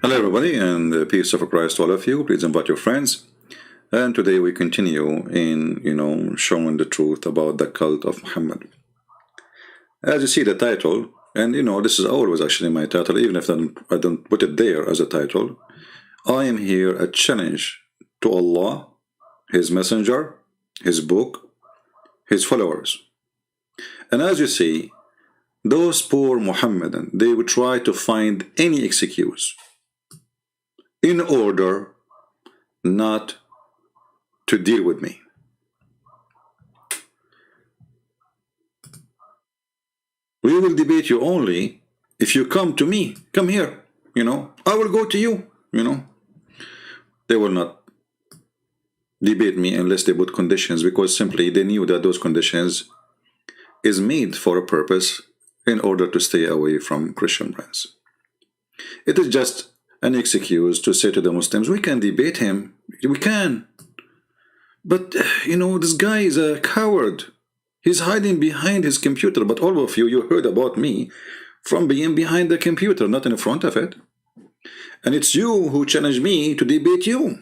Hello everybody, and the peace of Christ to all of you. Please invite your friends. And today we continue in, showing the truth about the cult of Muhammad. As you see the title, and this is always actually my title, even if I don't put it there as a title. I am here a challenge to Allah, His Messenger, His book, His followers. And as you see, those poor Mohammedan, they would try to find any excuse in order not to deal with me. We will debate you only if you come to me. Come here, I will go to you, They will not debate me unless they put conditions, because simply they knew that those conditions is made for a purpose in order to stay away from Christian friends. It is just an excuse to say to the Muslims, we can debate him, we can. But, this guy is a coward. He's hiding behind his computer. But all of you heard about me from being behind the computer, not in front of it. And it's you who challenged me to debate you.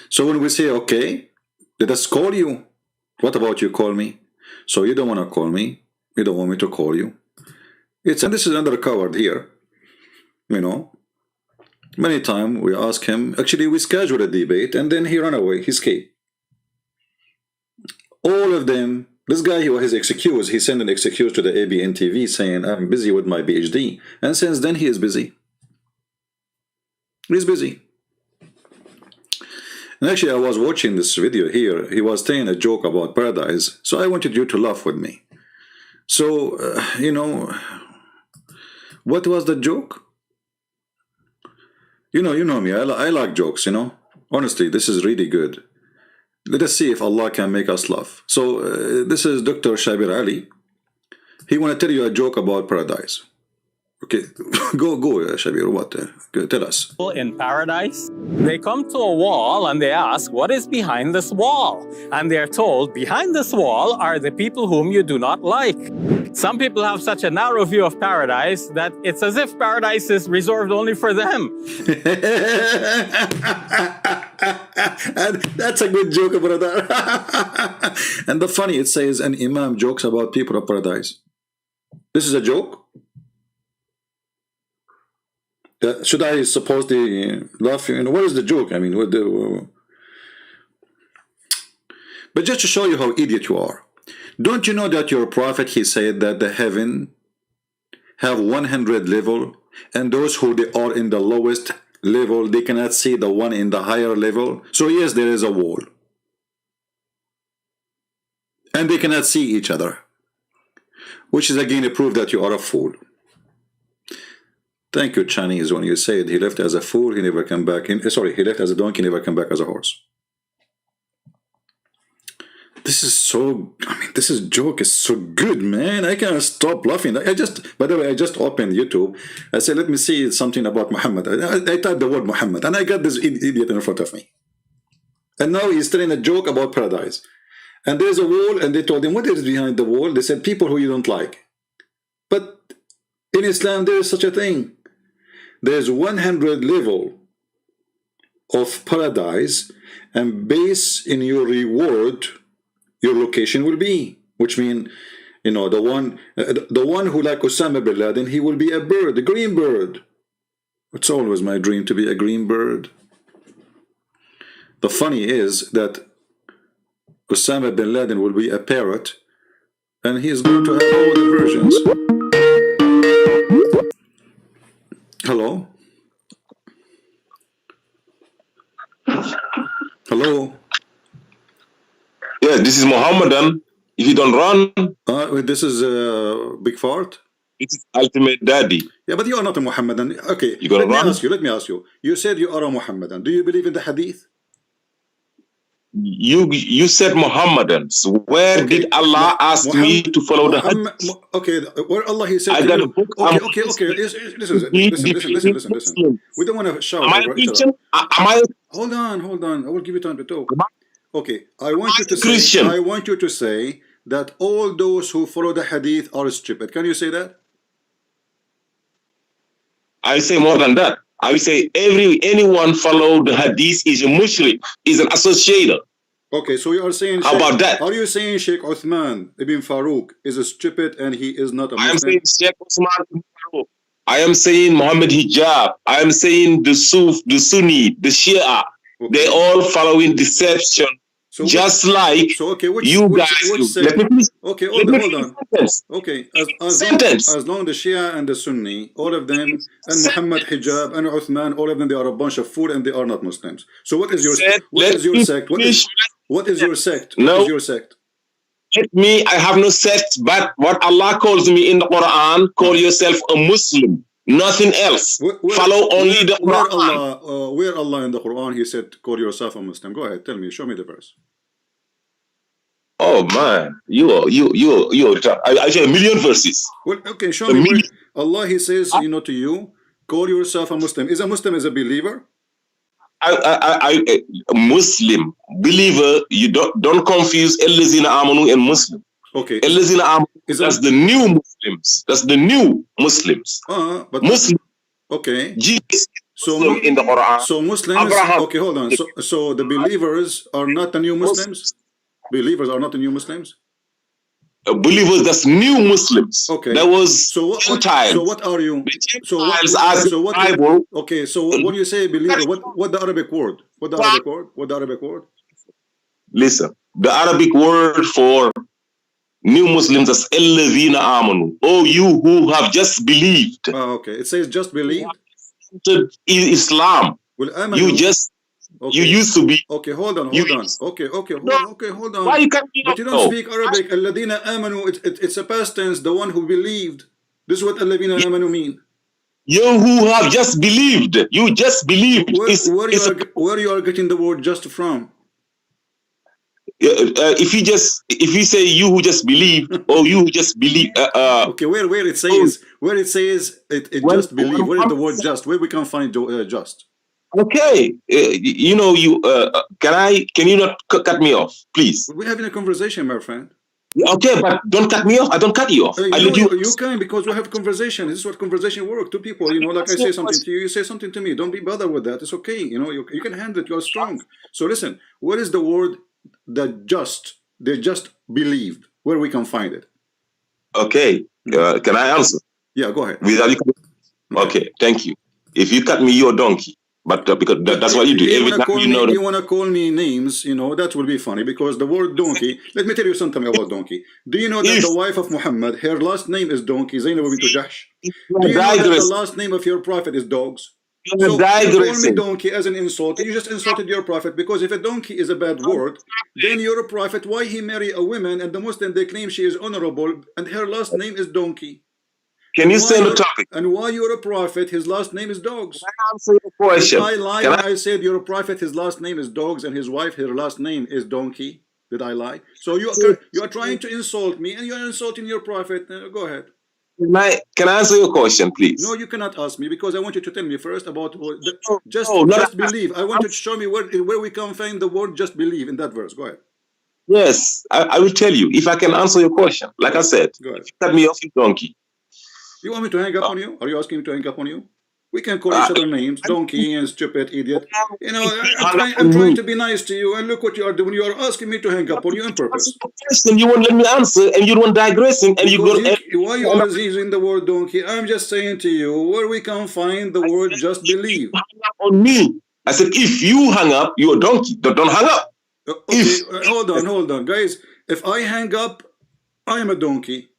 So when we say, okay, let us call you. What about you call me? So you don't want to call me. You don't want me to call you. And this is another coward here. Many times we ask him, actually we schedule a debate, and then he ran away, he escaped. All of them, this guy, his excuse, he sent an excuse to the ABN TV saying, I'm busy with my PhD. And since then he is busy. He's busy. And actually I was watching this video here, he was saying a joke about paradise, so I wanted you to laugh with me. So, what was the joke? You know me, I like jokes, Honestly, this is really good. Let us see if Allah can make us laugh. So, this is Dr. Shabir Ali. He want to tell you a joke about paradise. Okay, go, Shabir, what? Tell us. In paradise, they come to a wall and they ask, what is behind this wall? And they're told, behind this wall are the people whom you do not like. Some people have such a narrow view of paradise that it's as if paradise is reserved only for them. And that's a good joke, brother. And the funny, it says an imam jokes about people of paradise. This is a joke? Should I supposedly laugh? What is the joke? I mean, but just to show you how idiot you are. Don't you know that your prophet, he said that the heaven have 100 level, and those who they are in the lowest level, they cannot see the one in the higher level. So yes, there is a wall. And they cannot see each other. Which is again a proof that you are a fool. Thank you, Chinese, when you said he left as a fool, he never came back in. Sorry, he left as a donkey, never came back as a horse. This joke is so good, man. I can't stop laughing. By the way, I just opened YouTube. I said, let me see something about Muhammad. I typed the word Muhammad, and I got this idiot in front of me. And now he's telling a joke about paradise. And there's a wall, and they told him, what is behind the wall? They said, people who you don't like. But in Islam, there is such a thing. There's 100 level of paradise, and based in your reward, your location will be, which means, the one who like Osama bin Laden, he will be a bird, a green bird. It's always my dream to be a green bird. The funny is that Osama bin Laden will be a parrot, and he is going to have all the versions. Hello? Hello? Yeah, this is Mohammedan. If you don't run, this is Big Fart. It's ultimate daddy. Yeah, but you are not a Mohammedan. Okay, you gonna run? Let me ask you. You said you are a Mohammedan. Do you believe in the Hadith? You said Mohammedans. Where did Allah ask me to follow the Hadith? Okay, where Allah he said. I got a book. Okay. Listen. We don't want to shout. Am I a Christian? Am I? Hold on. I will give you time to talk. Okay, I want you to say that all those who follow the Hadith are stupid. Can you say that? I say more than that. I would say anyone follow the hadith is a mushrik, is an associator. Okay, so you are saying How about that? Are you saying Sheikh Uthman ibn Farouk is a stupid and he is not a Muslim? I am saying Sheikh Uthman ibn Farouk. I am saying Muhammad Hijab. I am saying the Sunni, the Shia. Okay. They all following deception. So just like you guys. Let me please. Okay, hold on. Okay, as long the Shia and the Sunni, all of them, and Muhammad Hijab and Uthman, all of them, they are a bunch of fool and they are not Muslims. So what is your sect? What is your sect? What is your sect? I have no sect, but what Allah calls me in the Quran, call yourself a Muslim. Nothing else. Follow only the Quran. Where Allah in the Quran he said, "Call yourself a Muslim." Go ahead, tell me, show me the verse. Oh man, I say a million verses. Well, okay, show me where Allah he says, to you, call yourself a Muslim. Is a Muslim is a believer? A Muslim believer. You don't confuse Ellazina Amanu and Muslim. Okay. Ellazina Amanu. That's the new Muslims. That's the new Muslims. But Muslim. Okay. Jesus. So in the Quran. So Muslims. Abraham. Okay, hold on. So the believers are not the new Muslims. Believers are not the new Muslims. Believers, that's new Muslims. Okay. That was Gentiles. So what are you? Bible. Okay. So when you say believer, what the Arabic word? What the Arabic word? Listen, the Arabic word for new Muslims is Alladhina Amanu. Oh, you who have just believed. Okay. It says just believed. Islam. Well, you just. Okay. You used to be. Okay, hold on. Okay, hold on. Why you can't but you don't speak Arabic. Alladina amanu. It's a past tense. The one who believed. This is what alladina amanu mean. You who have just believed. You just believed. Where you are getting the word just from? If you say you who just believe or you who just believe. Okay, where it says it just believe. Where is the word just? Where we can find just? Okay, can you not cut me off, please? We're having a conversation, my friend. Okay, but don't cut me off. I don't cut you off. You can, because we have a conversation. This is what conversation work. Two people, like I say something to you, you say something to me. Don't be bothered with that. It's okay. You can handle it. You are strong. So listen, what is the word that they just believed? Where we can find it? Okay, can I answer? Yeah, go ahead. Okay, thank you. If you cut me, you're a donkey. But because that's what you do. You want to call me names, that will be funny, because the word donkey, let me tell you something about donkey. Do you know that the wife of Muhammad, her last name is donkey, Zainab bint Jahsh? Do you know that the last name of your prophet is dogs? So you call me donkey as an insult, you just insulted your prophet, because if a donkey is a bad word, then your prophet, why he marry a woman and the Muslim, they claim she is honorable and her last name is donkey? Can you say the topic? And why you're a prophet, his last name is dogs. Can I answer your question? Did I lie when I said you're a prophet, his last name is dogs, and his wife, her last name is donkey? Did I lie? So you are trying to insult me, and you're insulting your prophet. Go ahead. Can I answer your question, please? No, you cannot ask me, because I want you to tell me first about just believe. I want you to show me where we can find the word just believe in that verse. Go ahead. Yes, I will tell you if I can answer your question. Like I said, go ahead. Cut me off, you donkey. You want me to hang up on you? Are you asking me to hang up on you? We can call each other names, donkey and stupid idiot. I'm trying to be nice to you, and look what you are doing. You are asking me to hang up on you on purpose. You won't let me answer, and you don't digressing, and why you are using the word donkey? I'm just saying to you where we can find the word just believe. On me, I said if you hang up, you're a donkey. Don't hang up. Okay, hold on, guys. If I hang up, I am a donkey.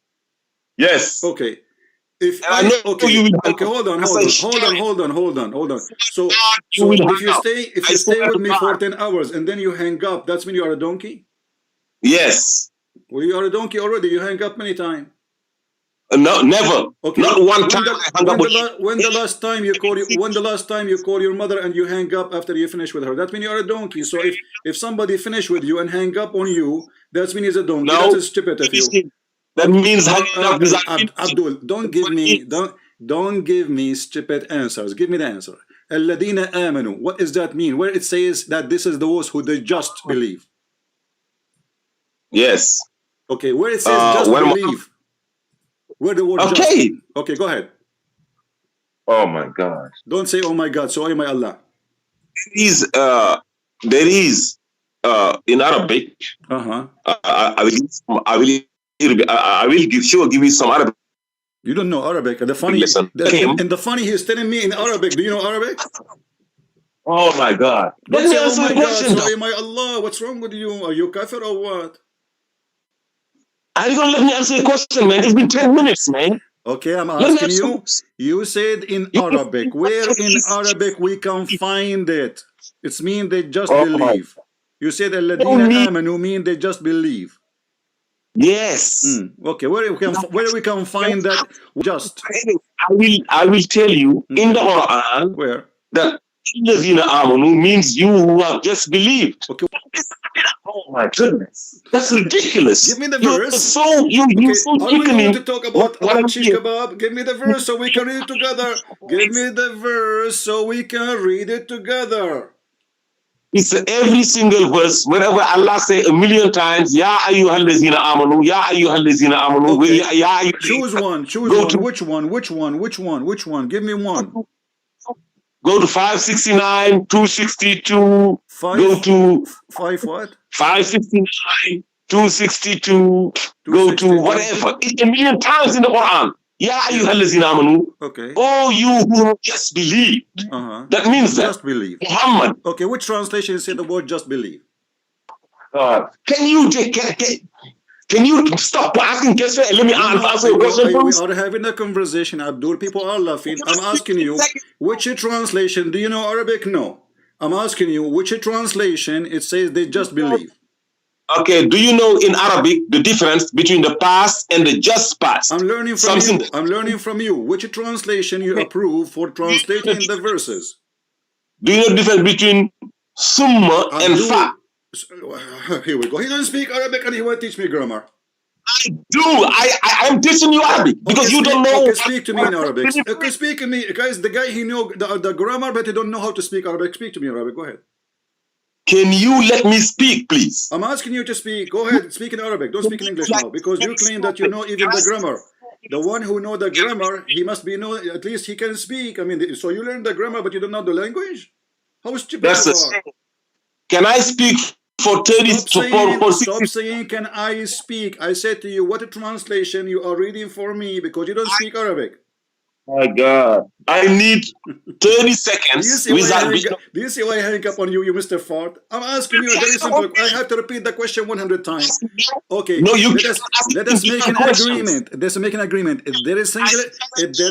Yes. Okay. Hold on. So if you stay with me for 10 hours and then you hang up, that's when you are a donkey? Yes. Well, you are a donkey already. You hang up many times. No, never. Okay. Not one time. When the last time you call your mother and you hang up after you finish with her, that means you are a donkey. So if somebody finish with you and hang up on you, that's means he's a donkey. No, that's stupid of you. That means Abdul, don't give me stupid answers. Give me the answer. Alladina amanu. What does that mean? Where it says that this is those who they just believe. Yes. Okay. Where it says just believe. Where the word okay. Just. Okay. Go ahead. Oh my God. Don't say, oh my God, so oh my Allah. There is in Arabic. I will give you some Arabic. You don't know Arabic. And the funny, he's telling me in Arabic. Do you know Arabic? Oh my God. Don't say, oh my God, sorry, my Allah. What's wrong with you? Are you kafir or what? Are you going to let me answer the question, man? It's been 10 minutes, man. Okay, I'm asking you. You said in Arabic. Where in Arabic we can find it? It's mean they just believe. You said alladina amanu mean they just believe. Yes. Okay, where we can find that? Just. I will tell you in the Quran where that alladina amanu means you who have just believed. Okay. Oh my goodness, that's ridiculous. Give me the verse. Are we going to talk about shish kebab? Give me the verse so we can read it together. Give me the verse so we can read it together. It's every single verse. Whenever Allah say a million times, Ya ayyuhallazina amanu, Ya ayyuhallazina amanu. Okay. Choose one. Which one? Give me one. Go to 569, 262. Go to 5 what? 569, 262. Go to whatever. It's a million times in the Quran. Ya ayyuhallazina amanu. Okay. Oh, you who just believe. That means that. Just believe. Muhammad. Okay, which translation say the word just believe? Can you stop asking questions and let me answer your question? We are having a conversation, Abdul. People are laughing. I'm asking you, which translation? Do you know Arabic? No. I'm asking you, which translation it says they just believe? Okay, do you know in Arabic the difference between the past and the just past? I'm learning from you. I'm learning from you. Which translation you approve for translating the verses? Do you know the difference between summa and fa? Here we go. He doesn't speak Arabic and he will teach me grammar. I do. I'm teaching you Arabic because you don't know. Okay, speak to me in Arabic. Okay, speak to me. Guys, the guy, he know the grammar, but he don't know how to speak Arabic. Speak to me in Arabic. Go ahead. Can you let me speak, please? I'm asking you to speak. Go ahead. Speak in Arabic. Don't speak in English now because you claim that you know even the grammar. The one who know the grammar, he must be know, at least he can speak. I mean, so you learn the grammar, but you don't know the language? How stupid you are. Can I speak for 30 for 60? Stop saying, can I speak? I said to you, what translation you are reading for me because you don't speak Arabic. My God. I need 30 seconds. Do you see why I hang up on you, Mr. Ford? I'm asking you a very simple. I have to repeat the question 100 times. Okay. No, let us make an agreement. Let's make an agreement. If there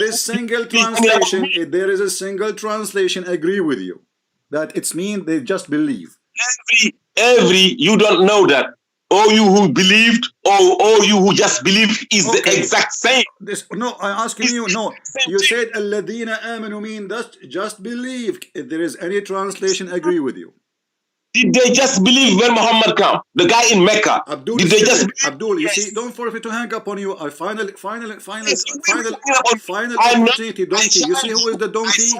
is single translation, if there is a single translation, agree with you that it's mean they just believe. You don't know that. All you who believed, or all you who just believe is the exact same. No, I'm asking you. No, you said alladina amanu mean that just believe. If there is any translation, agree with you. Did they just believe when Muhammad came? The guy in Mecca. Abdul, did they just Abdul, you see, don't forget to hang up on you. Final opportunity, donkey. You see who is the donkey?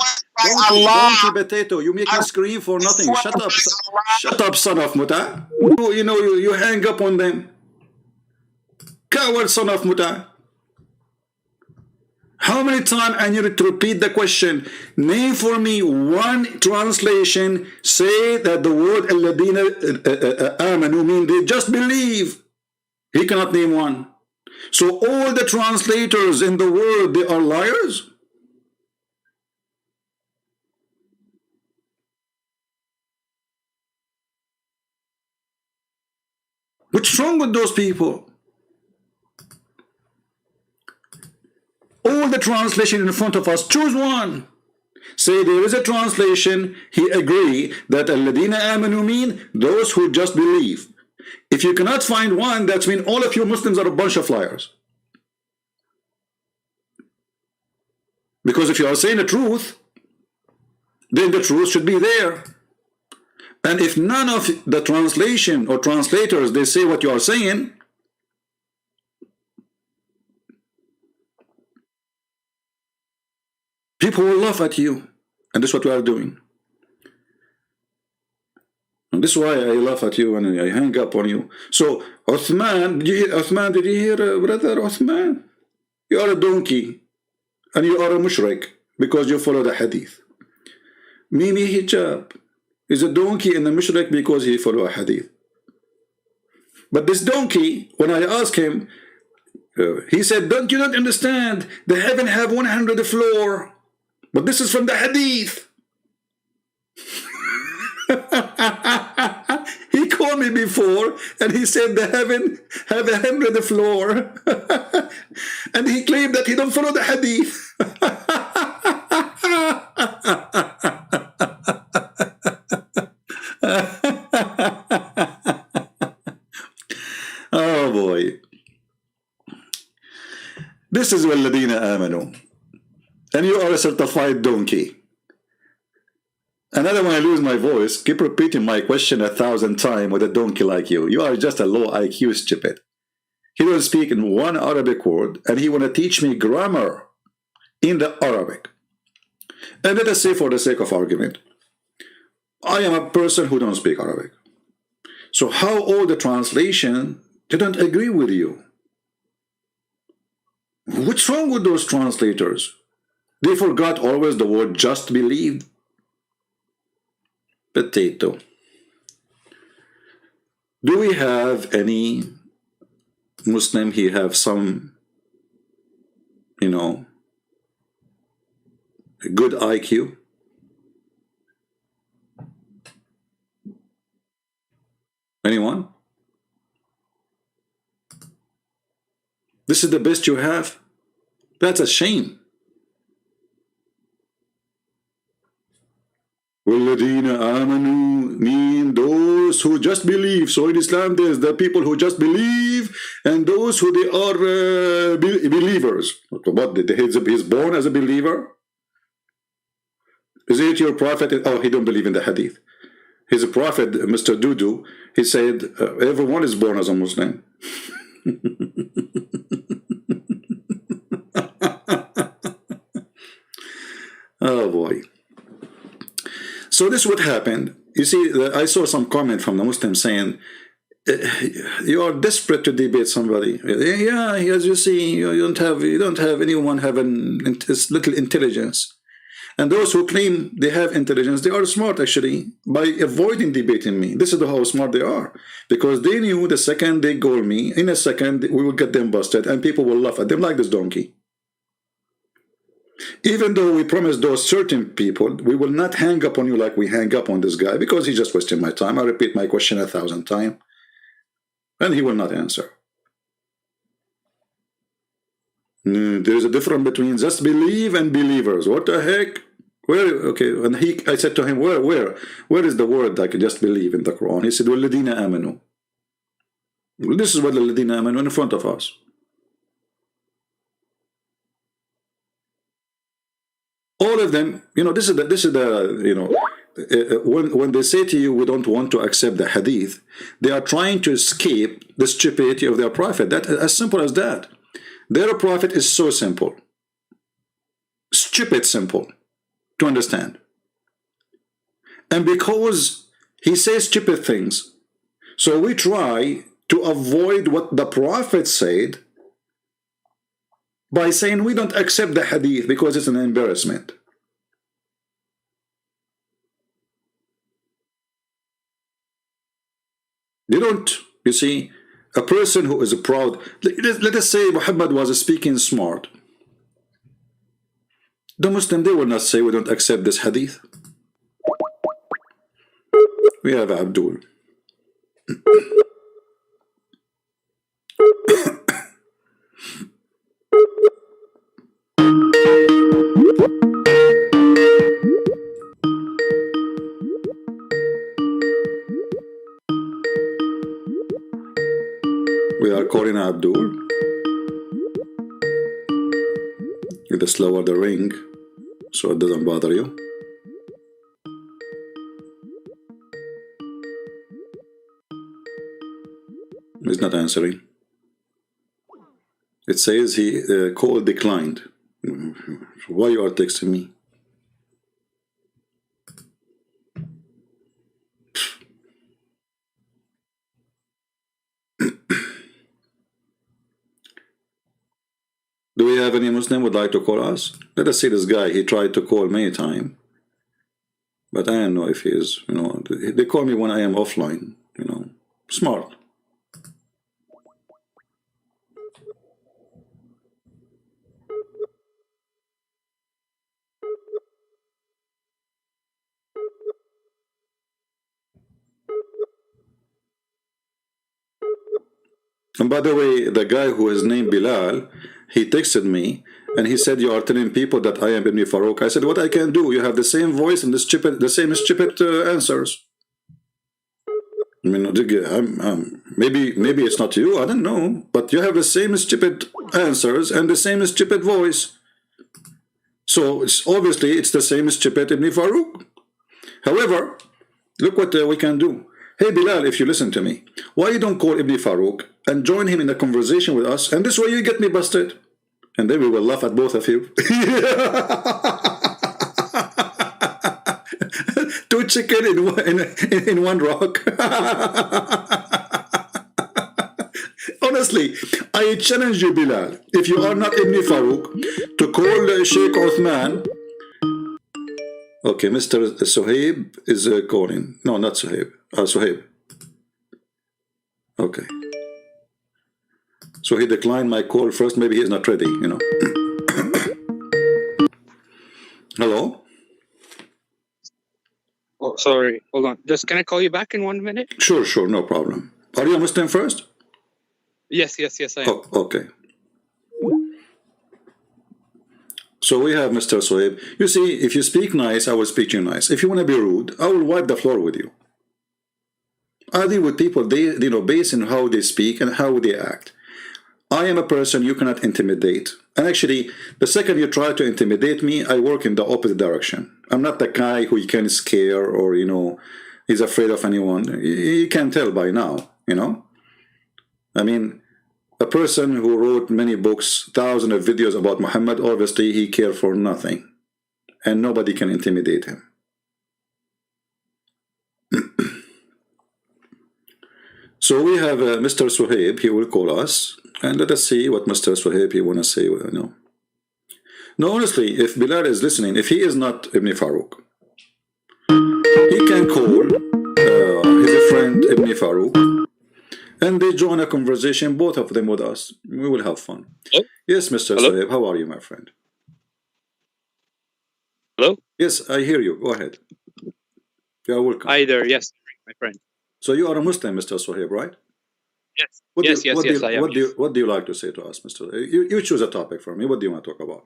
Donkey potato. You make me scream for nothing. Shut up. Shut up, son of Muta. You know, you hang up on them. Coward son of Muta. How many times I need to repeat the question? Name for me one translation say that the word alladina amanu mean they just believe. He cannot name one. So all the translators in the world, they are liars? What's wrong with those people? All the translation in front of us, choose one. Say there is a translation, he agree that alladina amanu mean those who just believe. If you cannot find one, that means all of you Muslims are a bunch of liars. Because if you are saying the truth, then the truth should be there. And if none of the translation or translators, they say what you are saying, people will laugh at you. And this is what we are doing. And this is why I laugh at you and I hang up on you. So, Uthman, did you hear, Uthman, brother Uthman? You are a donkey. And you are a mushrik. because you follow the hadith. Mimi Hijab is a donkey and a mushrik because he follow a hadith. But this donkey, when I asked him, he said, you don't understand, the heaven have 100 floor, but this is from the hadith. He called me before and he said the heaven have 100 floor. And he claimed that he don't follow the hadith. Oh boy. This is Walladina Amanu. And you are a certified donkey. Another when I lose my voice, keep repeating my question 1,000 times with a donkey like you. You are just a low IQ stupid. He don't speak in one Arabic word, and he want to teach me grammar in the Arabic. And let us say, for the sake of argument, I am a person who don't speak Arabic. So how all the translation didn't agree with you? What's wrong with those translators? They forgot always the word just believed. Potato. Do we have any Muslim he have some, good IQ? Anyone? This is the best you have? That's a shame. Walladina amanu mean those who just believe. So in Islam there's the people who just believe and those who they are believers. What, he's born as a believer? Is it your prophet? Oh, he don't believe in the hadith. He's a prophet, Mr. Dudu. He said everyone is born as a Muslim. Oh boy. So this would happen. You see, I saw some comment from the Muslims saying, you are desperate to debate somebody. Yeah, as you see, you don't have anyone having little intelligence. And those who claim they have intelligence, they are smart actually by avoiding debating me. This is how smart they are. Because they knew the second they goal me, in a second we will get them busted and people will laugh at them like this donkey. Even though we promised those certain people, we will not hang up on you like we hang up on this guy because he just wasted my time. I repeat my question 1,000 times and he will not answer. There's a difference between just believe and believers. What the heck? Where? Okay, and I said to him, where is the word I can just believe in the Quran? He said, Walladina amanu. This is what Walladina amanu in front of us. All of them, this is the when they say to you, we don't want to accept the hadith, they are trying to escape the stupidity of their prophet. That as simple as that. Their prophet is so simple, stupid simple to understand. And because he says stupid things, so we try to avoid what the prophet said by saying we don't accept the hadith because it's an embarrassment. They don't, you see, a person who is proud, let us say Muhammad was speaking smart. The Muslim, they will not say we don't accept this hadith. We have Abdul. We are calling Abdul. It is lower the ring so it doesn't bother you. He's not answering. It says he call declined. Why you are texting me? Do we have any Muslim would like to call us? Let us see this guy. He tried to call many times. But I don't know if he is, you know, they call me when I am offline, you know. Smart. And by the way, the guy who is named Bilal, he texted me and he said, you are telling people that I am Ibn Farouk. I said, what I can do? You have the same voice and the same stupid answers. I mean, maybe it's not you, I don't know. But you have the same stupid answers and the same stupid voice. So obviously it's the same stupid Ibn Farouk. However, look what we can do. Hey Bilal, if you listen to me, why you don't call Ibn Farouk and join him in a conversation with us, and this way you get me busted, and then we will laugh at both of you. Two chicken in one rock. Honestly, I challenge you, Bilal, if you are not Ibn Farouk, to call Sheikh Uthman. Okay, Mr. Suhaib is calling. No, not Suhaib. Suhaib. Okay. So he declined my call first. Maybe he's not ready, you know. Hello? Oh, sorry. Hold on. Just can I call you back in 1 minute? Sure, no problem. Are you a Muslim first? Yes, I am. Oh, okay. So we have Mr. Suhaib. You see, if you speak nice, I will speak to you nice. If you want to be rude, I will wipe the floor with you. I deal with people, based on how they speak and how they act. I am a person you cannot intimidate. And actually, the second you try to intimidate me, I work in the opposite direction. I'm not the guy who you can scare or, he's afraid of anyone. You can tell by now, I mean, a person who wrote many books, thousands of videos about Muhammad, obviously he cared for nothing. And nobody can intimidate him. So we have Mr. Suhaib, he will call us. And let us see what Mr. Suhaib he want to say. No, honestly, if Bilal is listening, if he is not Ibn Farouk, he can call his friend Ibn Farouk, and they join a conversation, both of them with us. We will have fun. Hello? Yes, Mr. Hello? Suhaib, how are you, my friend? Hello? Yes, I hear you. Go ahead. You are welcome. Hi there. Yes, my friend. So you are a Muslim, Mr. Suhaib, right? Yes. What I am. What do you like to say to us, Mr. You choose a topic for me. What do you want to talk about?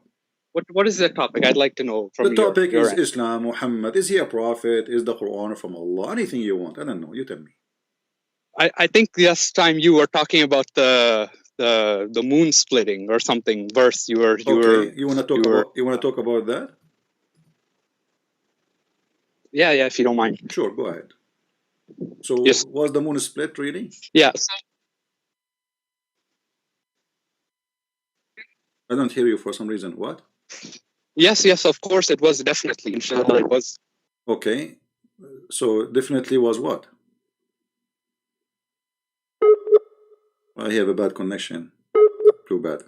What is the topic? I'd like to know from the topic your is end. Islam, Muhammad. Is he a prophet? Is the Quran from Allah? Anything you want. I don't know. You tell me. I think last time you were talking about the moon splitting or something verse. You want to talk about that? Yeah, if you don't mind. Sure, go ahead. So yes. Was the moon split really? Yeah. I don't hear you for some reason. What? Yes, of course it was definitely. Inshallah, it was. Okay. So definitely was what? I have a bad connection. Too bad.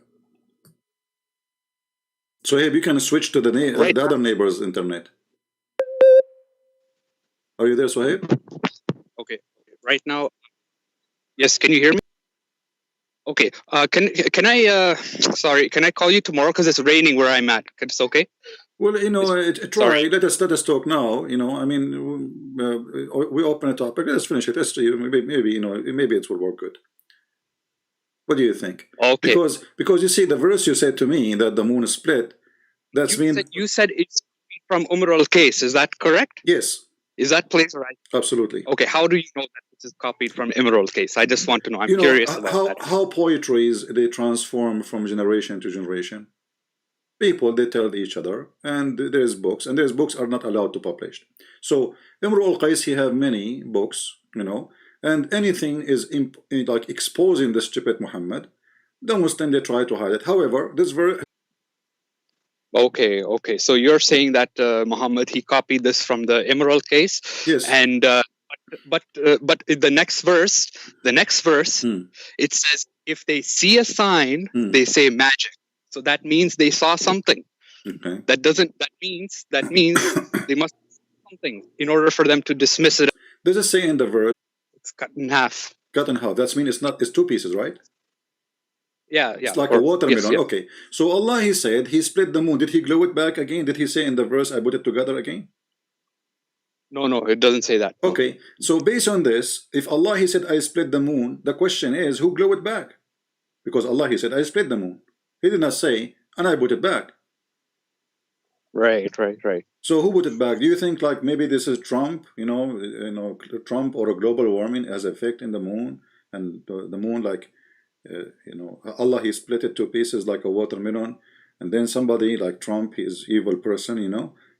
So hey, you can switch to the other neighbor's internet. Are you there, Suhaib? Okay. Right now. Yes, can you hear me? Okay. Can I? Sorry. Can I call you tomorrow because it's raining where I'm at? It's okay. Well, try. Let us talk now. I mean, we open a topic. Let's finish it. Let's see. Maybe it will work good. What do you think? Okay. Because you see, the verse you said to me that the moon is split. You said it's from al case. Is that correct? Yes. Is that place right? Absolutely. Okay. How do you know that this is copied from al case? I just want to know. I'm curious about that. How poetries they transform from generation to generation. People they tell each other, and there's books, and there's books are not allowed to publish. So Imru al-Qais he have many books, and anything is like exposing the stupid Muhammad. The Muslim they try to hide it. However, this very Okay. So you're saying that Muhammad he copied this from the Emerald case. Yes. And but the next verse, it says if they see a sign, they say magic. So that means they saw something. Okay. That means they must see something in order for them to dismiss it. Does it say in the verse? It's cut in half. Cut in half. That means it's two pieces, right? Yeah. It's like a watermelon. Yes. Okay. So Allah, He said He split the moon. Did He glue it back again? Did He say in the verse, I put it together again? No, it doesn't say that. Okay. So based on this, if Allah, He said, I split the moon, the question is, who glued it back? Because Allah, He said, I split the moon. He did not say, and I put it back. Right. So who put it back? Do you think like maybe this is Trump, Trump or a global warming as effect in the moon, and the moon like, Allah, He split it to pieces like a watermelon, and then somebody like Trump, he is evil person,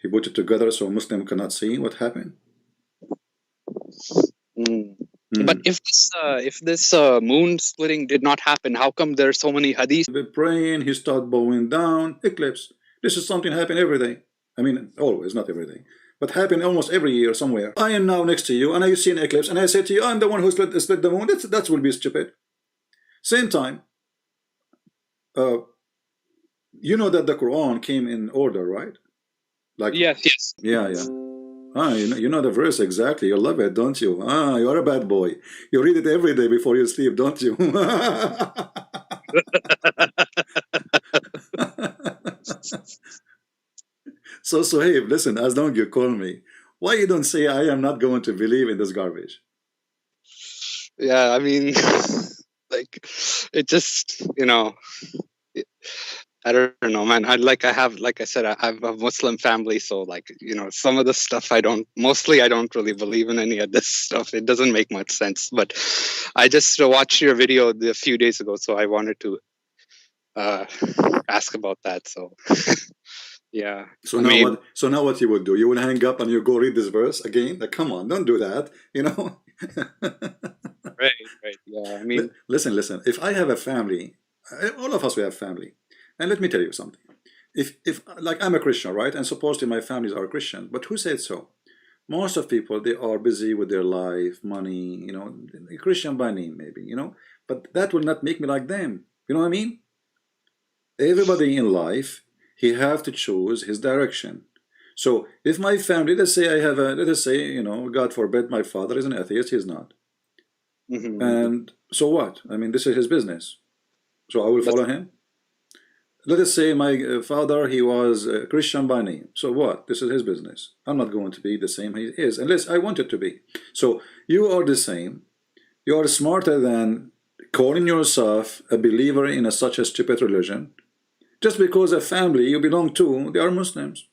he put it together so Muslim cannot see what happened. But if this moon splitting did not happen, how come there's so many hadiths? Be praying, he start bowing down, eclipse. This is something happen every day. I mean, always, not every day, but happen almost every year somewhere. I am now next to you, and I see an eclipse, and I say to you, I'm the one who split the moon. That will be stupid. Same time, you know that the Quran came in order, right? Like Yes. Yeah. You know the verse exactly. You love it, don't you? You're a bad boy. You read it every day before you sleep, don't you? So Suhaib, listen, as long as you call me, why you don't say I am not going to believe in this garbage? Yeah, I mean, like, it just, I don't know, man. Like I said, I have a Muslim family, so like, some of the stuff I don't really believe in any of this stuff. It doesn't make much sense. But I just watched your video a few days ago, so I wanted to ask about that. So yeah. So now what you would do? You would hang up and you go read this verse again? Like, come on, don't do that. Right. Yeah. I mean, listen. If I have a family, all of us we have family. And let me tell you something. If like I'm a Christian, right? And supposedly my families are Christian, but who said so? Most of people, they are busy with their life, money, Christian by name maybe, but that will not make me like them. You know what I mean? Everybody in life, he have to choose his direction. So if my family, let's say, God forbid, my father is an atheist, he's not. And so what? I mean, this is his business. So I will follow him. Let us say my father, he was a Christian by name. So what? This is his business. I'm not going to be the same he is, unless I want it to be. So you are the same. You are smarter than calling yourself a believer in such a stupid religion. Just because a family you belong to, they are Muslims.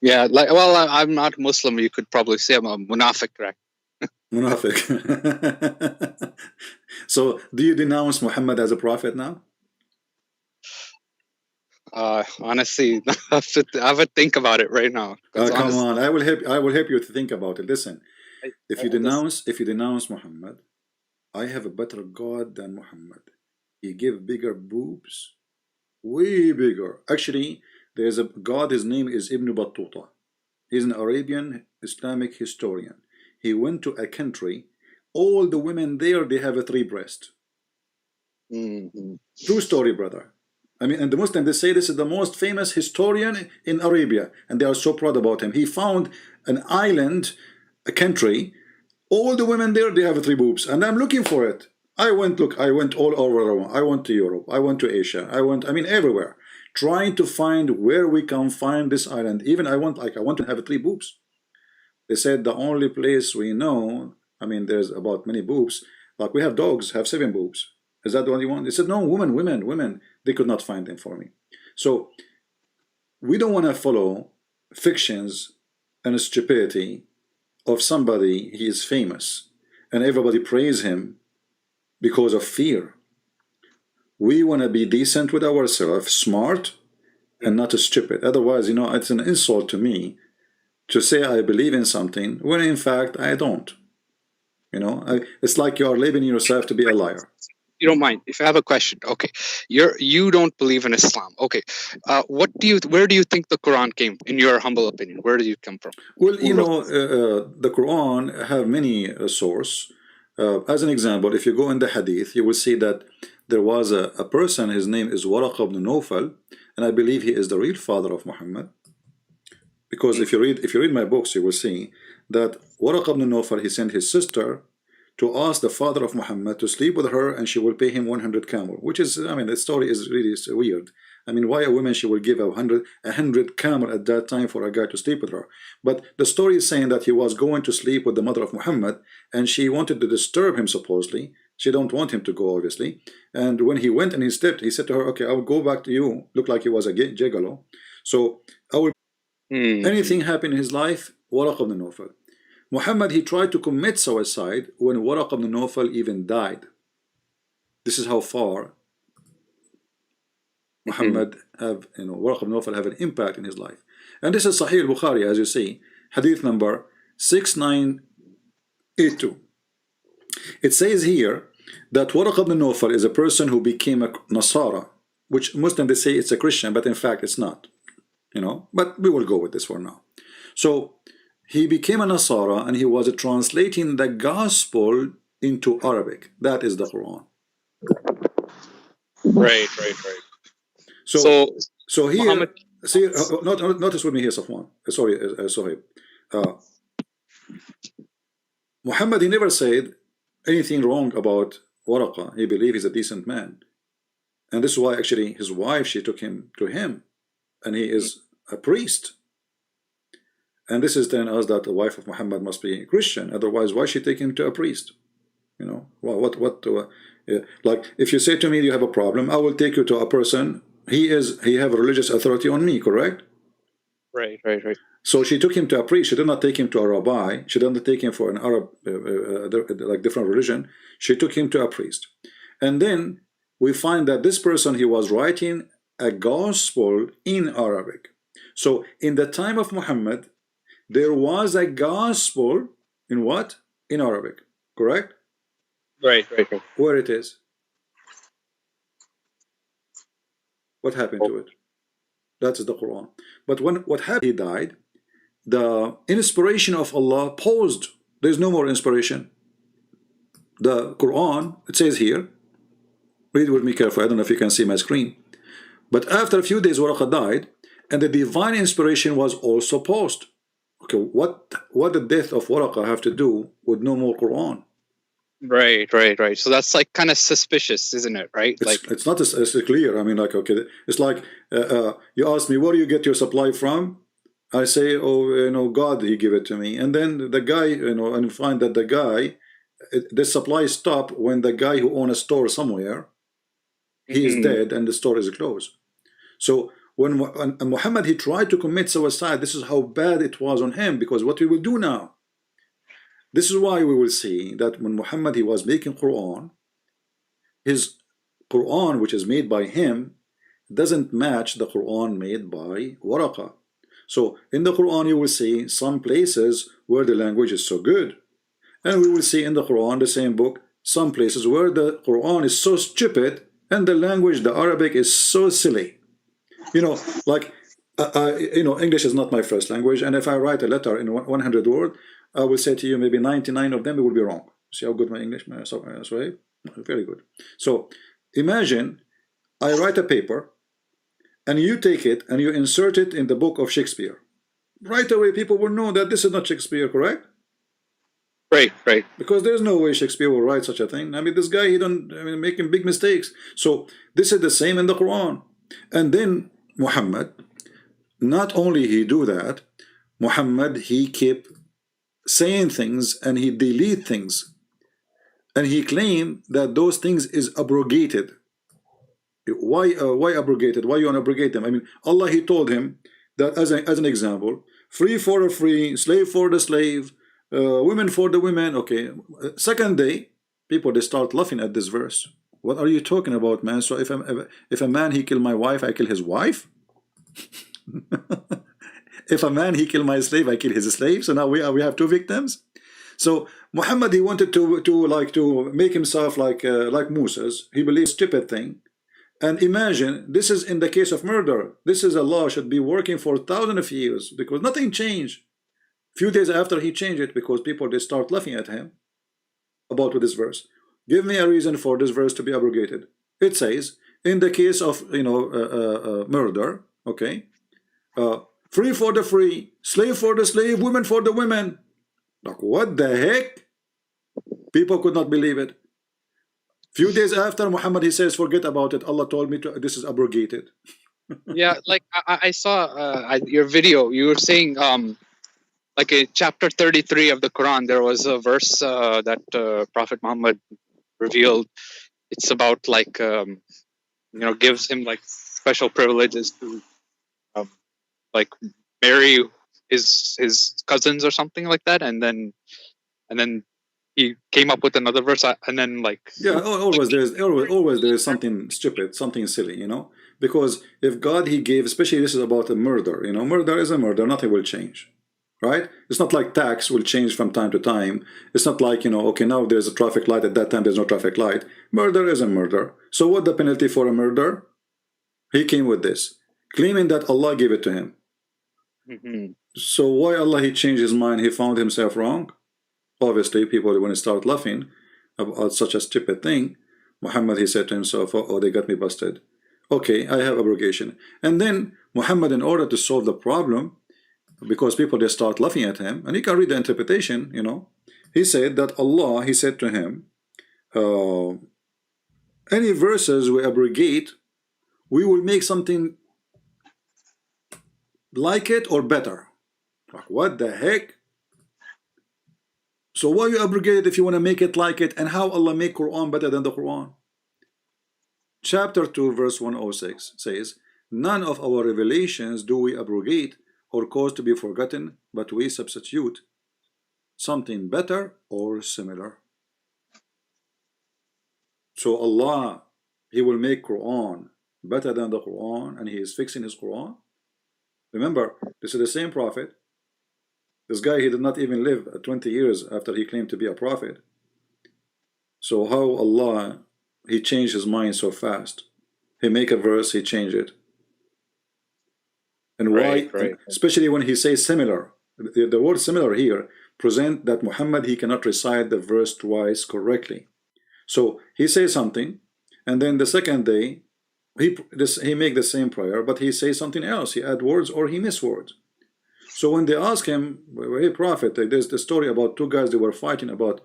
Yeah, I'm not Muslim. You could probably say I'm a munafiq, right? Munafiq. So do you denounce Muhammad as a prophet now? Honestly, I would think about it right now. Come on, I will help you to think about it. Listen, if you denounce Muhammad, I have a better God than Muhammad. He gave bigger boobs, way bigger. Actually, there's a God, his name is Ibn Battuta. He's an Arabian Islamic historian. He went to a country, all the women there, they have a 3 breast. True story, brother. I mean, and the Muslims, they say this is the most famous historian in Arabia, and they are so proud about him. He found an island, a country, all the women there, they have 3 boobs, and I'm looking for it. I went all over. I went to Europe, I went to Asia, I mean everywhere, trying to find where we can find this island. Even I want to have 3 boobs. They said the only place we know, I mean, there's about many boobs, like we have dogs have 7 boobs. Is that the one you want? They said, no, women. They could not find them for me. So we don't want to follow fictions and stupidity of somebody, he is famous, and everybody praise him because of fear. We want to be decent with ourselves, smart, and not stupid. Otherwise, it's an insult to me to say I believe in something when in fact I don't. It's like you are labeling yourself to be a liar. You don't mind if I have a question? Okay, you don't believe in Islam. Okay, where do you think the Quran came? In your humble opinion, where did it come from? Well, the Quran have many sources. As an example, if you go in the Hadith, you will see that there was a person, his name is Waraq ibn Nawfal, and I believe he is the real father of Muhammad. Because if you read my books, you will see that Waraq ibn Nawfal, he sent his sister to ask the father of Muhammad to sleep with her, and she will pay him 100 camel, which is, I mean, the story is really weird. I mean, why a woman she will give 100 camel at that time for a guy to sleep with her? But the story is saying that he was going to sleep with the mother of Muhammad, and she wanted to disturb him supposedly. She don't want him to go, obviously. And when he went and he stepped, he said to her, okay, I will go back to you. Looked like he was a gigolo. So I will anything happen in his life, Waraq ibn Nawfal. Muhammad, he tried to commit suicide when Waraq ibn Nawfal even died. This is how far Muhammad have, Waraq ibn Nawfal have an impact in his life. And this is Sahih al-Bukhari, as you see, hadith number 6982. It says here that Waraq ibn Nawfal is a person who became a Nasara, which Muslims, they say it's a Christian, but in fact it's not. But we will go with this for now. So he became a Nasara, and he was translating the gospel into Arabic. That is the Quran. Right. So here, Muhammad, see, notice with me here, Safwan. Sorry, Sohaib. Muhammad, he never said anything wrong about Waraqa. He believed he's a decent man, and this is why actually his wife, she took him to him, and he is a priest. And this is telling us that the wife of Muhammad must be a Christian. Otherwise, why she take him to a priest? Well, like if you say to me you have a problem, I will take you to a person. He have a religious authority on me, correct? Right. So she took him to a priest. She did not take him to a rabbi. She did not take him for an Arab, like different religion. She took him to a priest. And then we find that this person, he was writing a gospel in Arabic. So in the time of Muhammad, there was a gospel in what? In Arabic, correct? Right. Where it is? What happened to it? That is the Quran. But what happened, he died, the inspiration of Allah paused. There's no more inspiration. The Quran, it says here, read with me carefully, I don't know if you can see my screen. But after a few days, Waraqah died, and the divine inspiration was also paused. Okay, what the death of Waraqah have to do with no more Quran? Right. So that's like kind of suspicious, isn't it? Right? It's not as clear. I mean, like, okay, it's like you ask me, where do you get your supply from? I say, oh, God, he give it to me. And then the guy, and find that the guy, the supply stop when the guy who owns a store somewhere, he is dead and the store is closed. So when Muhammad, he tried to commit suicide, this is how bad it was on him, because what we will do now, this is why we will see that when Muhammad, he was making Quran, his Quran, which is made by him, doesn't match the Quran made by Waraqah. So in the Quran, you will see some places where the language is so good. And we will see in the Quran, the same book, some places where the Quran is so stupid and the language, the Arabic, is so silly. Like, English is not my first language, and if I write a letter in 100 words, I will say to you maybe 99 of them will be wrong. See how good my English is? Very good. So imagine I write a paper, and you take it and you insert it in the book of Shakespeare. Right away, people will know that this is not Shakespeare, correct? Right. Because there's no way Shakespeare will write such a thing. I mean, this guy, making big mistakes. So this is the same in the Quran. And then Muhammad, not only he do that, Muhammad, he kept saying things and he delete things. And he claimed that those things is abrogated. Why abrogated? Why you want to abrogate them? I mean, Allah, he told him that as an example, free for the free, slave for the slave, women for the women. Okay, second day, people, they start laughing at this verse. What are you talking about, man? So if a man, he kill my wife, I kill his wife? If a man, he kill my slave, I kill his slave? So now we have two victims? So Muhammad, he wanted to make himself like Moses. He believed stupid thing. And imagine, this is in the case of murder. This is a law should be working for thousands of years because nothing changed. Few days after he changed it, because people, they start laughing at him about this verse. Give me a reason for this verse to be abrogated. It says, in the case of, you know, murder, okay, free for the free, slave for the slave, women for the women. Like, what the heck? People could not believe it. Few days after Muhammad, he says, forget about it. Allah told me to, this is abrogated. Yeah, like I saw your video. You were saying, like in chapter 33 of the Quran, there was a verse that Prophet Muhammad revealed. It's about like, you know, gives him like special privileges to like marry his cousins or something like that, and then he came up with another verse, and then like, yeah, always there is something stupid, something silly, you know, because if God, he gave, especially this is about a murder, you know, murder is a murder, nothing will change, right? It's not like tax will change from time to time. It's not like, you know, okay, now there's a traffic light, at that time there's no traffic light. Murder is a murder. So what the penalty for a murder? He came with this, claiming that Allah gave it to him. So why Allah, he changed his mind? He found himself wrong. Obviously, people, when they start laughing about such a stupid thing, Muhammad, he said to himself, oh, they got me busted. Okay, I have abrogation. And then Muhammad, in order to solve the problem, because people, they start laughing at him, and you can read the interpretation, you know, he said that Allah, he said to him, any verses we abrogate, we will make something like it or better. Like, what the heck? So why you abrogate it if you want to make it like it? And how Allah make Quran better than the Quran? Chapter 2 verse 106 says, none of our revelations do we abrogate or cause to be forgotten, but we substitute something better or similar. So Allah, he will make Quran better than the Quran, and he is fixing his Quran. Remember, this is the same prophet. This guy, he did not even live 20 years after he claimed to be a prophet. So how Allah, he changed his mind so fast? He make a verse, he changed it. And why? Right. Especially when he says similar. The word similar here present that Muhammad, he cannot recite the verse twice correctly. So he says something, and then the second day, he make the same prayer, but he says something else. He add words or he miss words. So when they ask him, hey prophet, there's the story about two guys, they were fighting about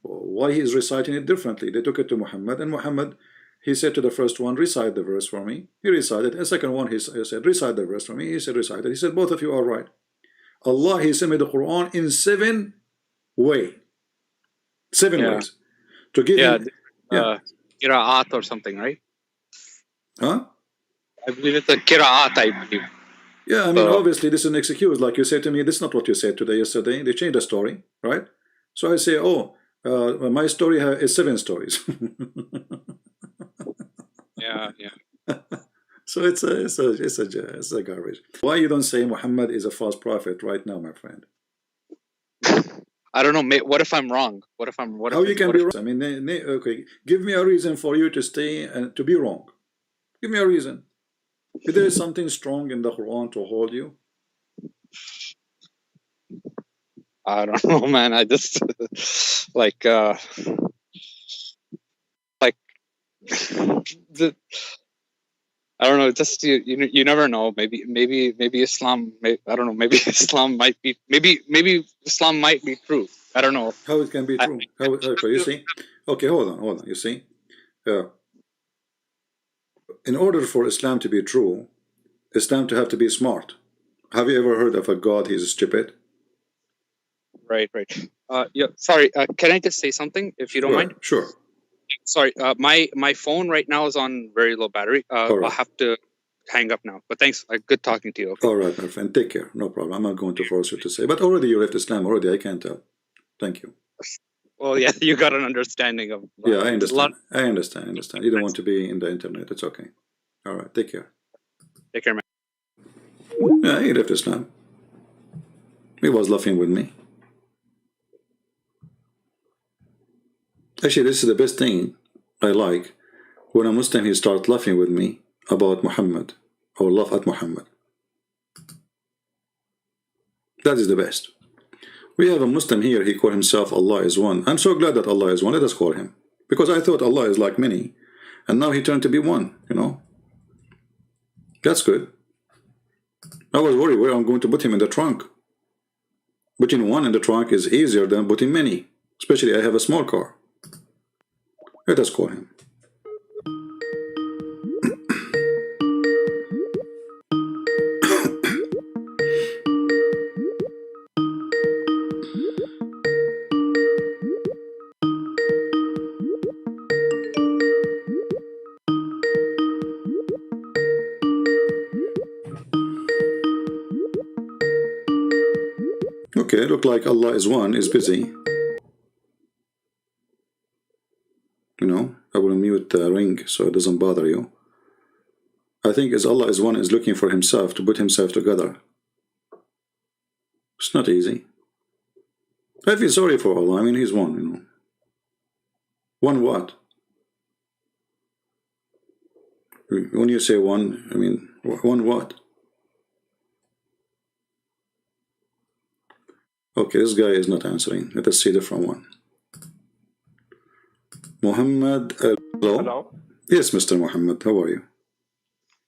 why he is reciting it differently. They took it to Muhammad, and Muhammad, he said to the first one, recite the verse for me. He recited. The second one, he said, recite the verse for me. He said, recite it. He said, both of you are right. Allah, he sent me the Quran in 7 ways. 7 ways. To give him, Qira'at or something, right? Huh? I believe it's a Qira'at, I believe. Yeah, I mean, obviously, this is an excuse. Like you said to me, this is not what you said yesterday. They changed the story, right? So I say, oh, my story is 7 stories. Yeah. So it's a garbage. Why you don't say Muhammad is a false prophet right now, my friend? I don't know. What if I'm wrong? How you can be wrong? I mean, okay, give me a reason for you to stay and to be wrong. Give me a reason. If there is something strong in the Quran to hold you. I don't know, man. I just like I don't know. Just you never know. Maybe Islam. I don't know. Maybe Islam might be. Maybe Islam might be true. I don't know. How it can be true? Okay, you see? Okay, hold on. You see? In order for Islam to be true, Islam to have to be smart. Have you ever heard of a God? He's stupid. Right. Yeah. Sorry. Can I just say something, if you don't mind? Sure. Sorry. My phone right now is on very low battery. I'll have to hang up now. But thanks. Good talking to you. Okay? All right, my friend. Take care. No problem. I'm not going to force you to say. But already you left Islam. Already, I can tell. Thank you. Well, yeah, you got an understanding of. Yeah, I understand. I understand. You don't want to be in the internet. It's okay. All right. Take care. Take care, man. Yeah, he left Islam. He was laughing with me. Actually, this is the best thing I like. When a Muslim, he starts laughing with me about Muhammad or laugh at Muhammad. That is the best. We have a Muslim here, he called himself Allah is one. I'm so glad that Allah is one. Let us call him. Because I thought Allah is like many. and now he turned to be one, you know. That's good. I was worried where I'm going to put him in the trunk. Putting one in the trunk is easier than putting many, especially I have a small car. Let us call him. Okay, look like Allah is one, is busy. You know, I will mute the ring so it doesn't bother you. I think as Allah is one is looking for himself to put himself together. It's not easy. I feel sorry for Allah. I mean, he's one, you know. One what? When you say one, I mean, one what? Okay, this guy is not answering. Let us see a different one. Muhammad, hello? Hello? Yes, Mr. Muhammad, how are you?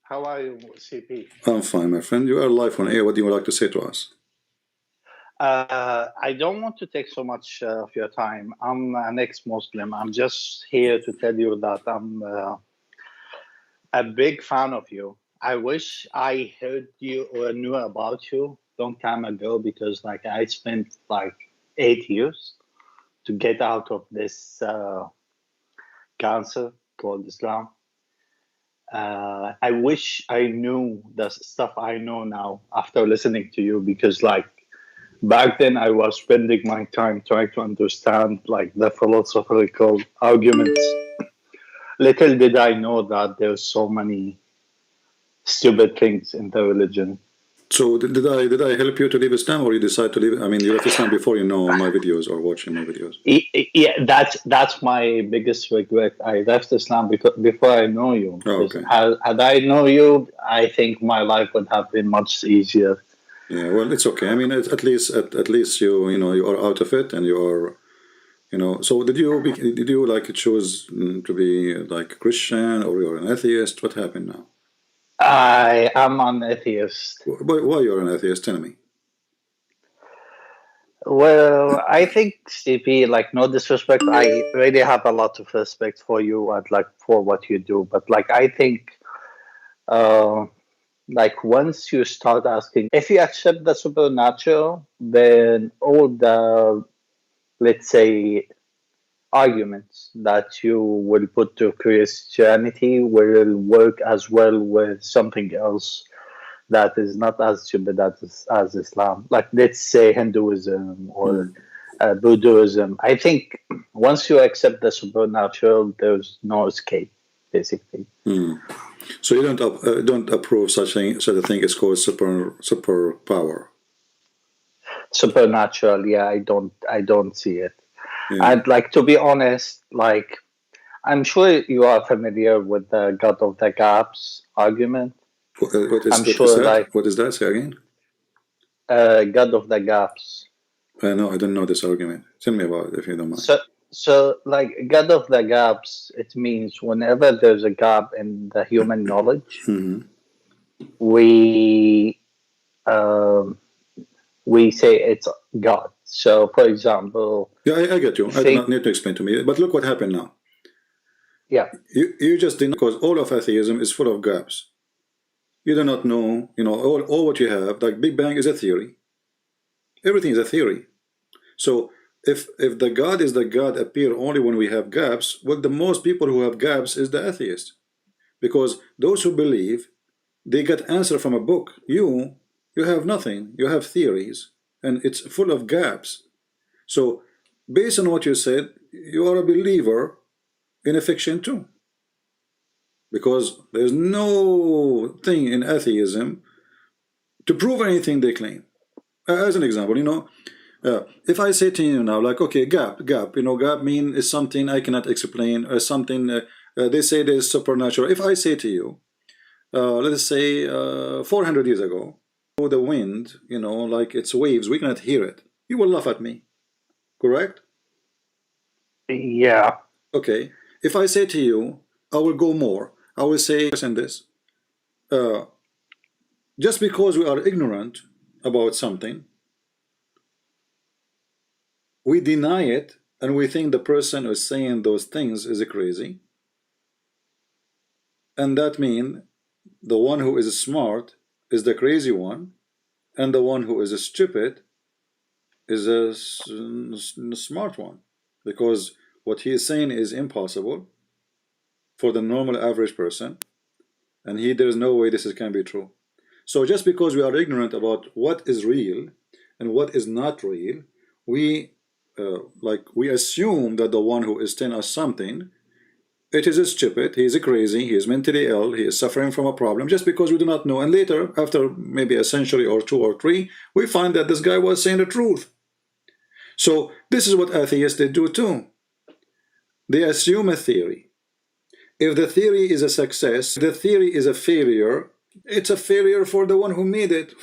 How are you, CP? I'm fine, my friend. You are live on air. What do you like to say to us? I don't want to take so much of your time. I'm an ex-Muslim. I'm just here to tell you that I'm a big fan of you. I wish I heard you or knew about you long time ago, because like I spent like 8 years to get out of this cancer called Islam. I wish I knew the stuff I know now after listening to you, because like back then I was spending my time trying to understand like the philosophical arguments. Little did I know that there's so many stupid things in the religion. So did I help you to leave Islam, or you decide to leave? I mean, you left Islam before you know my videos or watching my videos. Yeah, that's my biggest regret. I left Islam before I know you. Oh, okay. Had I know you, I think my life would have been much easier. Yeah, well, it's okay. I mean, at least you know you are out of it, and you are, you know. So did you like choose to be like Christian, or you're an atheist? What happened now? I am an atheist. Why you're an atheist? Tell me. Well, I think, CP, like, no disrespect, I really have a lot of respect for you and like for what you do. But like, I think, like, once you start asking, if you accept the supernatural, then all the, let's say, arguments that you will put to Christianity will work as well with something else that is not as stupid as Islam. Like, let's say Hinduism or Buddhism. I think once you accept the supernatural, there's no escape, basically. So you don't approve such a thing is called superpower. Supernatural, yeah, I don't see it. Yeah. And like, to be honest, like, I'm sure you are familiar with the God of the Gaps argument. What is that? Say again. God of the Gaps. No, I don't know this argument. Tell me about it if you don't mind. So like, God of the Gaps, it means whenever there's a gap in the human knowledge, we say it's God. So, for example, yeah, I get you. I do not need to explain to me. But look what happened now. Yeah, you just didn't, because all of atheism is full of gaps. You do not know, you know, all what you have. Like Big Bang is a theory. Everything is a theory. So if the God is the God appear only when we have gaps, well, the most people who have gaps is the atheist, because those who believe, they get answer from a book. You have nothing. You have theories, and it's full of gaps. So based on what you said, you are a believer in a fiction too, because there's no thing in atheism to prove anything they claim. As an example, you know, if I say to you now, like, okay, gap, you know, gap mean is something I cannot explain, or something they say there's supernatural. If I say to you, let us say 400 years ago, the wind, you know, like it's waves, we cannot hear it, you will laugh at me, correct? yeah. Okay. If I say to you, I will go more. I will say in this. Just because we are ignorant about something, we deny it, and we think the person who is saying those things is crazy. And that means the one who is smart is the crazy one, and the one who is stupid is a smart one, because what he is saying is impossible for the normal average person, and there is no way this can be true. So just because we are ignorant about what is real and what is not real, we assume that the one who is telling us something, it is stupid, he is crazy, he is mentally ill, he is suffering from a problem, just because we do not know. And later, after maybe a century or 2 or 3, we find that this guy was saying the truth. So this is what atheists they do too. They assume a theory. If the theory is a success, the theory is a failure, it's a failure for the one who made it.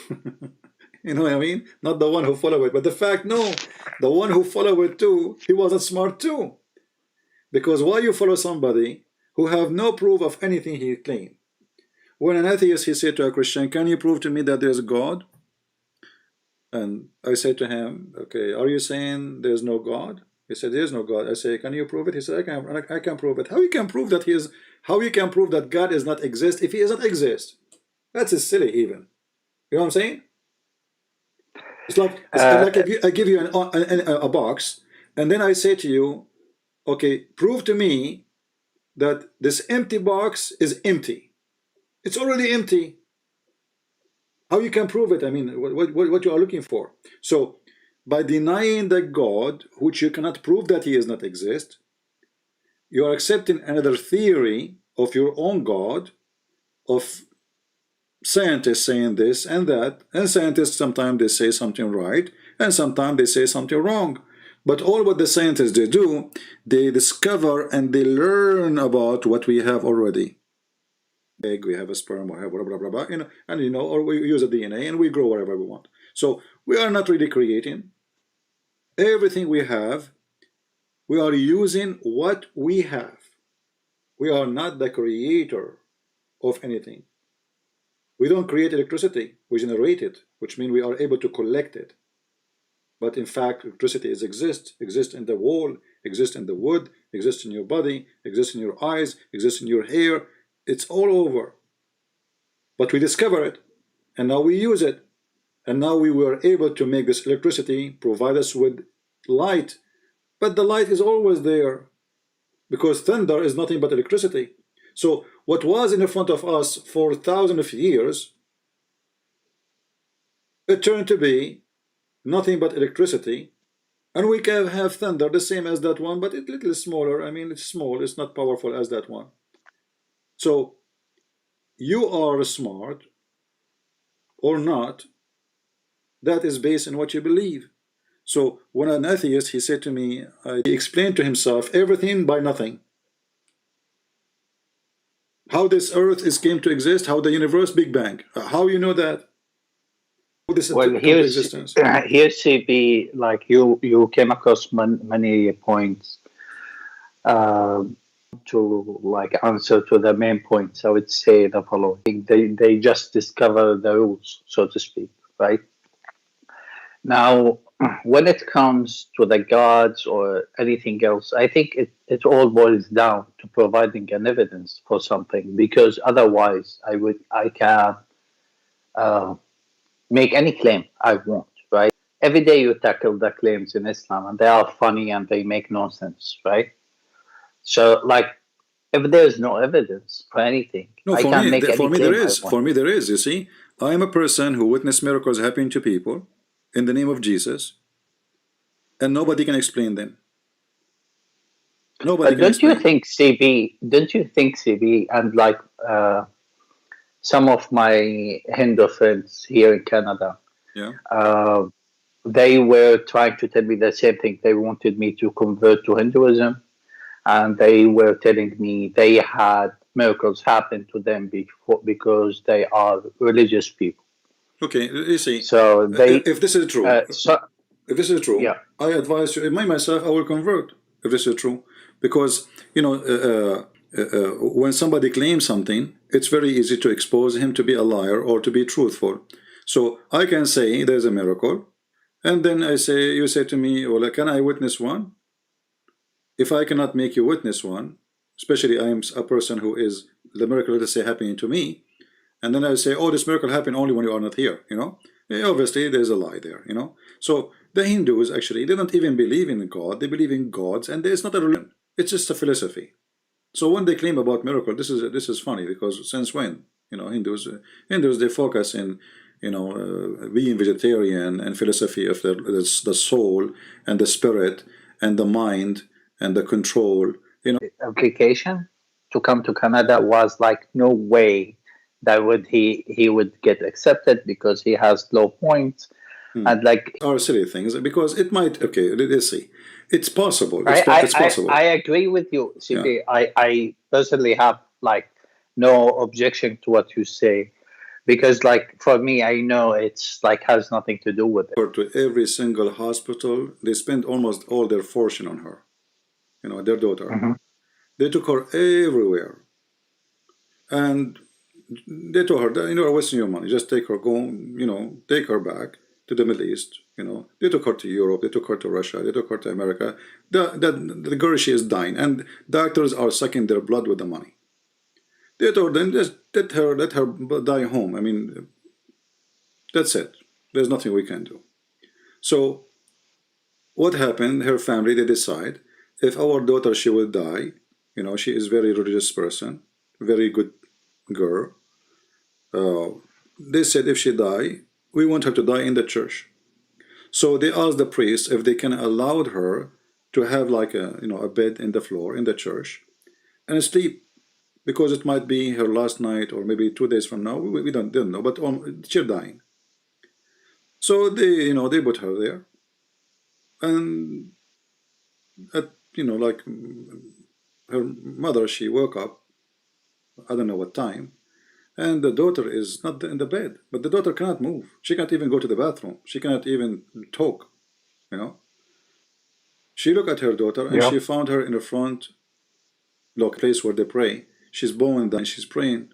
You know what I mean? Not the one who followed it. But the fact, no, the one who followed it too, he wasn't smart too. Because why you follow somebody who have no proof of anything he claimed? When an atheist, he said to a Christian, can you prove to me that there's God? And I said to him, okay, are you saying there's no God? He said, there's no God. I say, can you prove it? He said, I can prove it. How you can prove that God does not exist if he doesn't exist? That's silly even. You know what I'm saying? It's like I give you a box, and then I say to you, okay, prove to me that this empty box is empty. It's already empty. How you can prove it? I mean, what you are looking for? So, by denying the God, which you cannot prove that he does not exist, you are accepting another theory of your own God, of scientists saying this and that, and scientists sometimes they say something right, and sometimes they say something wrong. But all what the scientists they do, they discover and they learn about what we have already. Egg, we have a sperm, we have blah blah blah blah, you know, and you know, or we use a DNA and we grow whatever we want. So we are not really creating. Everything we have, we are using what we have. We are not the creator of anything. We don't create electricity, we generate it, which means we are able to collect it. But in fact, electricity exists in the wall, exists in the wood, exists in your body, exists in your eyes, exists in your hair. It's all over. But we discover it, and now we use it. And now we were able to make this electricity provide us with light. But the light is always there, because thunder is nothing but electricity. So what was in front of us for thousands of years, it turned to be nothing but electricity, and we can have thunder the same as that one, but it's a little smaller. I mean, it's small, it's not powerful as that one. So you are smart or not, that is based on what you believe. So when an atheist, he said to me, he explained to himself everything by nothing. How this earth came to exist, how the universe, Big Bang. How you know that? Well, here's CB, like you came across many points to like answer to the main points. I would say the following: they just discover the rules, so to speak, right? Now, when it comes to the gods or anything else, I think it all boils down to providing an evidence for something, because otherwise I can make any claim I want, right? Every day you tackle the claims in Islam, and they are funny and they make no sense, right? So, like, if there's no evidence for anything, no, I can't make any claim. For me, there is. You see, I am a person who witnessed miracles happening to people in the name of Jesus, and nobody can explain them. Nobody. But don't you think, CB, and like some of my Hindu friends here in Canada, yeah, they were trying to tell me the same thing. They wanted me to convert to Hinduism, and they were telling me they had miracles happen to them because they are religious people. Okay, you see. So if this is true, if this is true, yeah, I advise you. Myself, I will convert if this is true, because you know when somebody claims something, it's very easy to expose him to be a liar or to be truthful. So I can say there's a miracle, and then you say to me, well, can I witness one? If I cannot make you witness one, especially I am a person who is the miracle, let's say, happening to me, and then I say, oh, this miracle happened only when you are not here, obviously there's a lie there, So the Hindus actually, they don't even believe in God, they believe in gods, and it's not a religion, it's just a philosophy. So when they claim about miracle, this is funny, because since when, Hindus they focus in being vegetarian and philosophy of the soul and the spirit and the mind and the control. Application to come to Canada was like no way that he would get accepted because he has low points. And like are silly things, because it might, okay, let's see, it's possible. It's possible. I agree with you, CP. Yeah. I personally have like no objection to what you say, because like for me, I know it's like has nothing to do with it. To every single hospital, they spend almost all their fortune on her, their daughter. They took her everywhere, and they told her, you're wasting your money, just take her, go, take her back to the Middle East. They took her to Europe, they took her to Russia, they took her to America. The girl, she is dying, and doctors are sucking their blood with the money. They told them, just let her die home. I mean, that's it. There's nothing we can do. So what happened? Her family, they decide, if our daughter, she will die, she is very religious person, very good girl. They said, if she die, we want her to die in the church. So they asked the priest if they can allow her to have like a bed in the floor in the church and sleep, because it might be her last night, or maybe 2 days from now. We don't know, but she's dying. So they put her there, and like her mother, she woke up, I don't know what time, and the daughter is not in the bed, but the daughter cannot move. She can't even go to the bathroom. She cannot even talk, She looked at her daughter, and she found her in the front, place where they pray. She's bowing down, she's praying.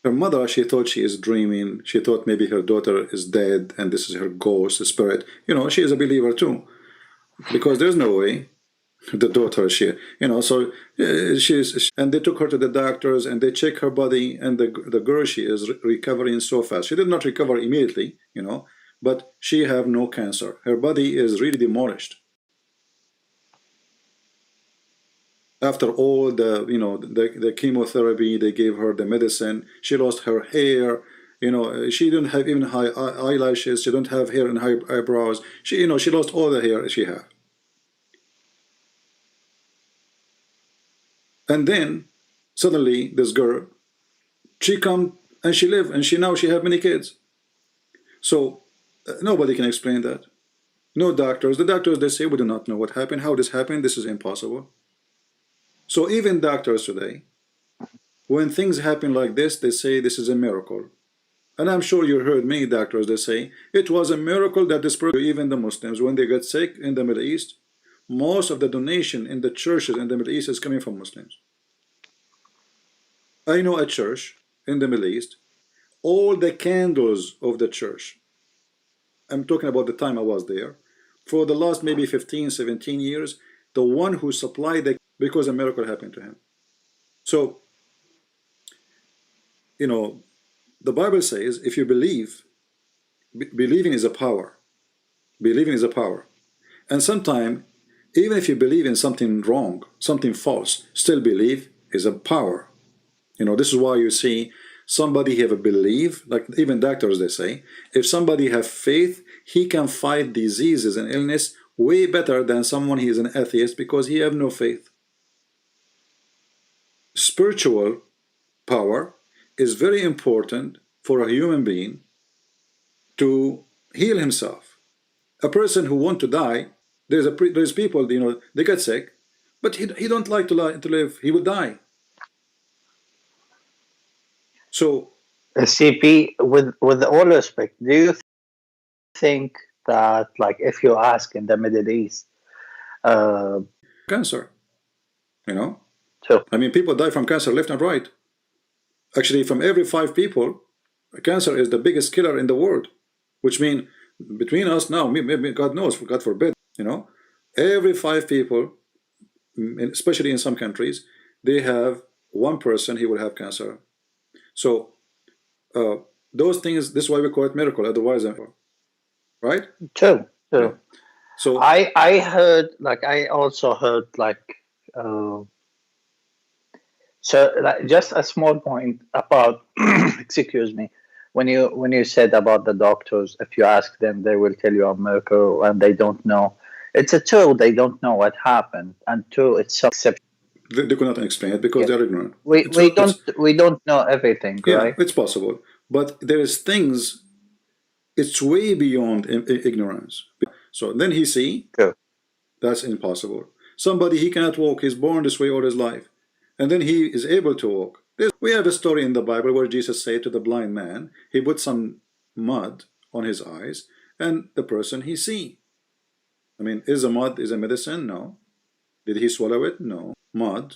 Her mother, she thought she is dreaming. She thought maybe her daughter is dead, and this is her ghost, the spirit. She is a believer too, because there's no way the daughter, so and they took her to the doctors, and they check her body, and the girl, she is recovering so fast. She did not recover immediately, but she have no cancer. Her body is really demolished. After all the chemotherapy, they gave her the medicine, she lost her hair, she didn't have even high eyelashes, she don't have hair and high eyebrows, she lost all the hair she had. And then suddenly this girl, she come and she live, and she have many kids. So nobody can explain that. No doctors. The doctors, they say, we do not know what happened, how this happened, this is impossible. So even doctors today, when things happen like this, they say this is a miracle. And I'm sure you heard many doctors, they say it was a miracle that this person, even the Muslims, when they get sick in the Middle East, most of the donation in the churches in the Middle East is coming from Muslims. I know a church in the Middle East, all the candles of the church, I'm talking about the time I was there, for the last maybe 15, 17 years, the one who supplied because a miracle happened to him. So, the Bible says, if you believe, believing is a power. Believing is a power. And sometimes, even if you believe in something wrong, something false, still believe is a power. This is why you see somebody have a belief, like even doctors, they say, if somebody have faith, he can fight diseases and illness way better than someone he is an atheist, because he have no faith. Spiritual power is very important for a human being to heal himself. A person who want to die, there's people, they get sick, but he don't like to live. He will die. So, CP, with all respect, do you think that, like, if you ask in the Middle East, cancer, True. I mean, people die from cancer left and right. Actually, from every 5 people, cancer is the biggest killer in the world. Which means, between us now, maybe God knows, God forbid, you know, every 5 people, especially in some countries, they have one person, he will have cancer. So, those things, this is why we call it miracle, otherwise, right? True. Yeah. So I heard, like, I also heard, like, so, like, just a small point about excuse me, when you said about the doctors, if you ask them, they will tell you a miracle and they don't know. It's a true, they don't know what happened, and two, it's so exceptional. they cannot explain it because they're ignorant. We don't know everything, yeah, right? it's possible, but there is things, it's way beyond ignorance. So then he see, True. that's impossible. Somebody, he cannot walk, he's born this way all his life, and then he is able to walk. We have a story in the Bible where Jesus said to the blind man, he put some mud on his eyes, and the person he see. I mean, is a mud is a medicine? No. Did he swallow it? No. Mud